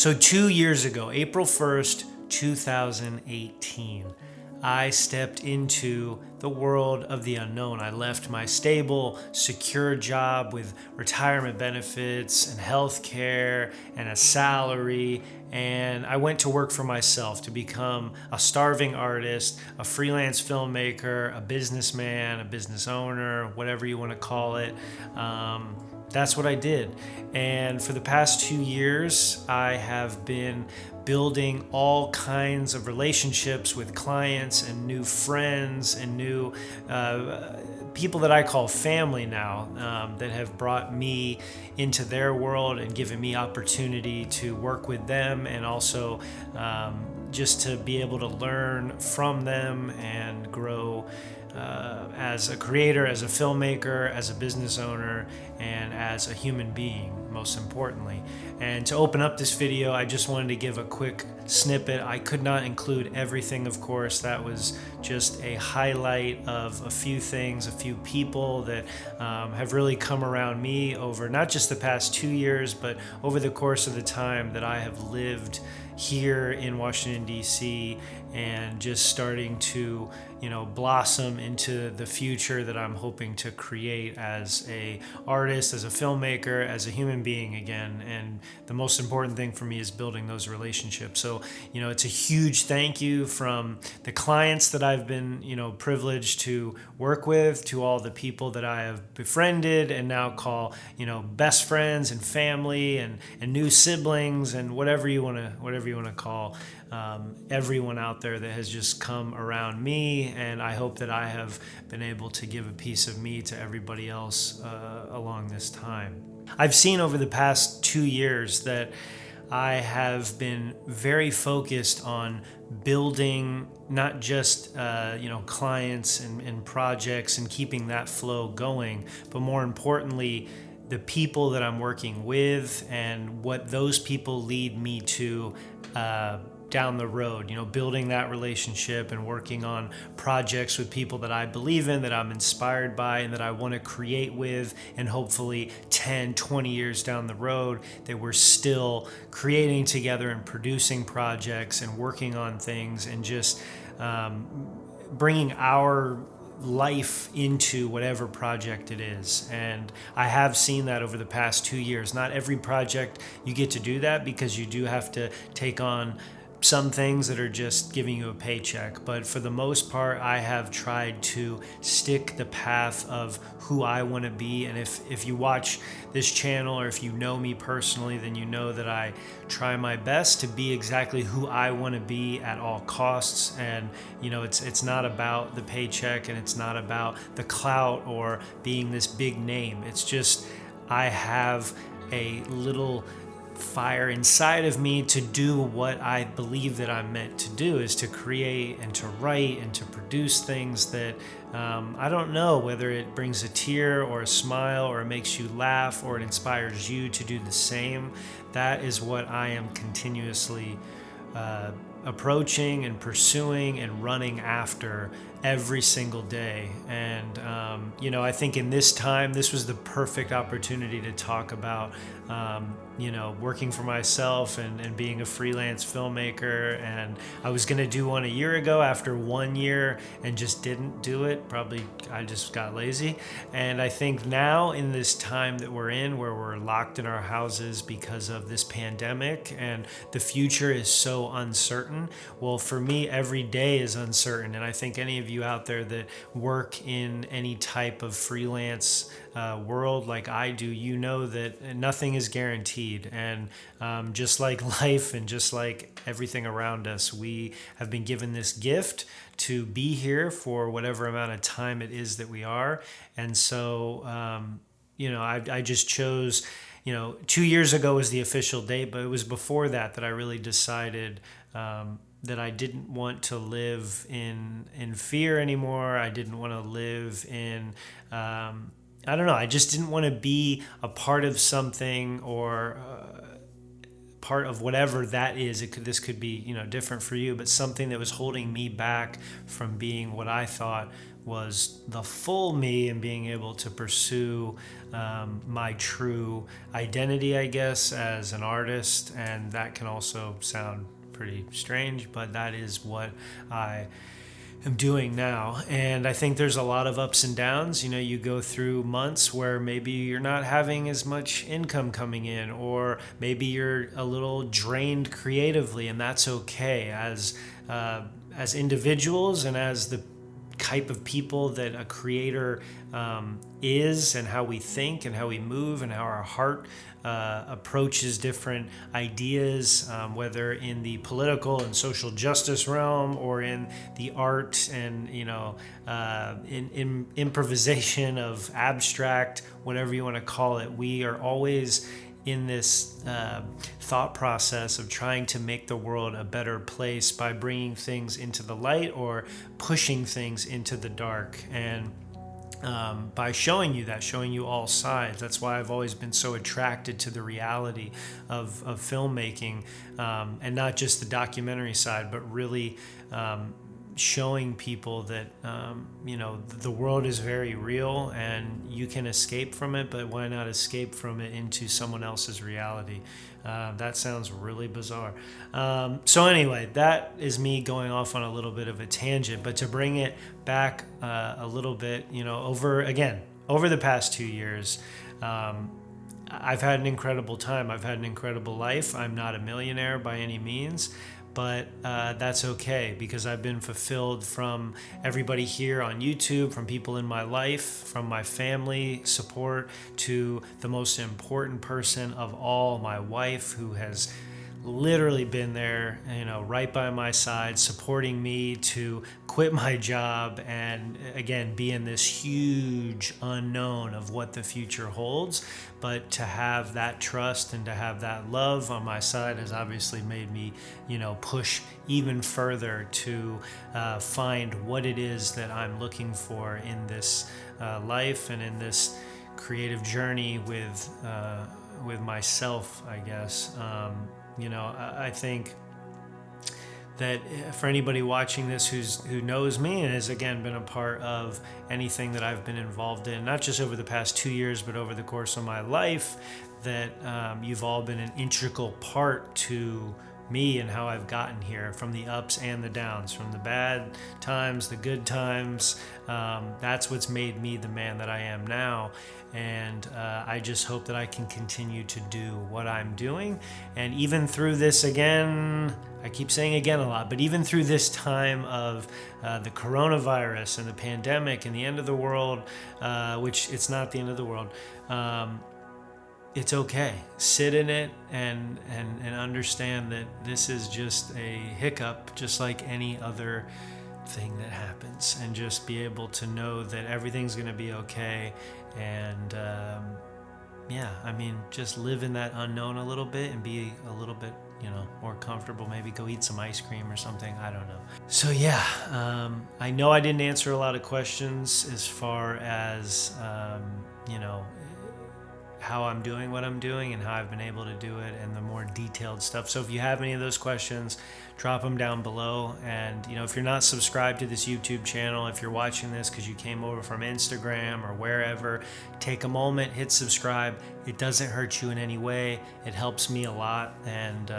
So 2 years ago, April 1st, 2018, I stepped into the world of the unknown. I left my stable, secure job with retirement benefits and health care and a salary, and I went to work for myself to become a starving artist, a freelance filmmaker, a businessman, a business owner, whatever you want to call it. That's what I did. And for the past 2 years, I have been building all kinds of relationships with clients and new friends and new people that I call family now, that have brought me into their world and given me opportunity to work with them, and also just to be able to learn from them and grow as a creator, as a filmmaker, as a business owner, and as a human being, most importantly. And to open up this video, I just wanted to give a quick snippet. I could not include everything, of course. That was just a highlight of a few things, a few people that have really come around me over not just the past 2 years, but over the course of the time that I have lived here in Washington, D.C., and just starting to, blossom into the future that I'm hoping to create as a artist, as a filmmaker, as a human being again. And the most important thing for me is building those relationships. So, it's a huge thank you from the clients that I've been, privileged to work with, to all the people that I have befriended and now call, best friends and family and new siblings and whatever you want to call everyone out there that has just come around me. And I hope that I have been able to give a piece of me to everybody else along this time. I've seen over the past 2 years that I have been very focused on building not just clients and projects and keeping that flow going, but more importantly, the people that I'm working with and what those people lead me to down the road, building that relationship and working on projects with people that I believe in, that I'm inspired by, and that I want to create with. And hopefully 10, 20 years down the road, that we're still creating together and producing projects and working on things and just bringing our life into whatever project it is. And I have seen that over the past 2 years. Not every project you get to do that, because you do have to take on some things that are just giving you a paycheck. But for the most part, I have tried to stick the path of who I want to be. And if you watch this channel, or if you know me personally, then you know that I try my best to be exactly who I want to be at all costs. And it's not about the paycheck, and it's not about the clout or being this big name. It's just I have a little fire inside of me to do what I believe that I'm meant to do, is to create and to write and to produce things that I don't know whether it brings a tear or a smile or it makes you laugh or it inspires you to do the same. That is what I am continuously approaching and pursuing and running after every single day. And I think in this time, this was the perfect opportunity to talk about working for myself and being a freelance filmmaker. And I was going to do one a year ago after 1 year and just didn't do it. Probably I just got lazy. And I think now, in this time that we're in, where we're locked in our houses because of this pandemic and the future is so uncertain, well, for me, every day is uncertain. And I think any of you out there that work in any type of freelance world like I do, that nothing is guaranteed. And just like life and just like everything around us, we have been given this gift to be here for whatever amount of time it is that we are. And so, I just chose, 2 years ago was the official date, but it was before that I really decided that I didn't want to live in fear anymore. I didn't want to live in I don't know. I just didn't want to be a part of something or part of whatever that is. This could be, different for you, but something that was holding me back from being what I thought was the full me and being able to pursue my true identity, I guess, as an artist. And that can also sound pretty strange, but that is what I am doing now. And I think there's a lot of ups and downs. You go through months where maybe you're not having as much income coming in, or maybe you're a little drained creatively, and that's okay. As individuals and as the type of people that a creator is, and how we think and how we move and how our heart approaches different ideas, whether in the political and social justice realm or in the art and in improvisation of abstract, whatever you want to call it. We are always in this thought process of trying to make the world a better place by bringing things into the light or pushing things into the dark, and by showing you all sides. That's why I've always been so attracted to the reality of filmmaking, and not just the documentary side, but really showing people that the world is very real and you can escape from it, but why not escape from it into someone else's reality? That sounds really bizarre. So anyway, that is me going off on a little bit of a tangent, but to bring it back a little bit, over the past 2 years, I've had an incredible time. I've had an incredible life. I'm not a millionaire by any means, but that's okay, because I've been fulfilled from everybody here on YouTube, from people in my life, from my family support, to the most important person of all, my wife, who has literally been there, right by my side, supporting me to quit my job and again be in this huge unknown of what the future holds. But to have that trust and to have that love on my side has obviously made me, push even further to find what it is that I'm looking for in this life and in this creative journey with myself, I guess. I think that for anybody watching this who knows me and has again been a part of anything that I've been involved in, not just over the past 2 years, but over the course of my life, that you've all been an integral part to me and how I've gotten here, from the ups and the downs, from the bad times, the good times. That's what's made me the man that I am now. And I just hope that I can continue to do what I'm doing. And even through this, again, I keep saying again a lot, but even through this time of the coronavirus and the pandemic and the end of the world, which it's not the end of the world, it's okay. Sit in it and understand that this is just a hiccup, just like any other thing that happens, and just be able to know that everything's going to be okay. And just live in that unknown a little bit and be a little bit, more comfortable. Maybe go eat some ice cream or something. I don't know. So I know I didn't answer a lot of questions as far as, how I'm doing what I'm doing and how I've been able to do it, and the more detailed stuff. So if you have any of those questions, drop them down below. And if you're not subscribed to this YouTube channel, if you're watching this because you came over from Instagram or wherever, take a moment, hit subscribe. It doesn't hurt you in any way. It helps me a lot. And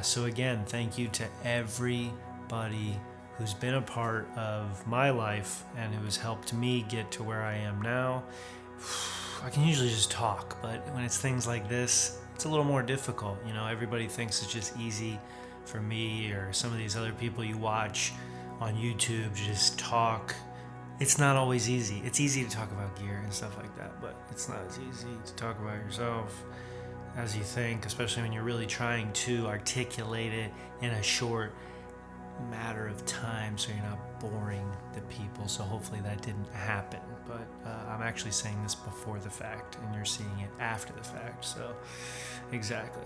so again, thank you to everybody who's been a part of my life and who has helped me get to where I am now. I can usually just talk, but when it's things like this, it's a little more difficult. Everybody thinks it's just easy for me or some of these other people you watch on YouTube to just talk. It's not always easy. It's easy to talk about gear and stuff like that, but it's not as easy to talk about yourself as you think, especially when you're really trying to articulate it in a short matter of time so you're not boring the people. So hopefully that didn't happen, but I'm actually saying this before the fact and you're seeing it after the fact. So exactly.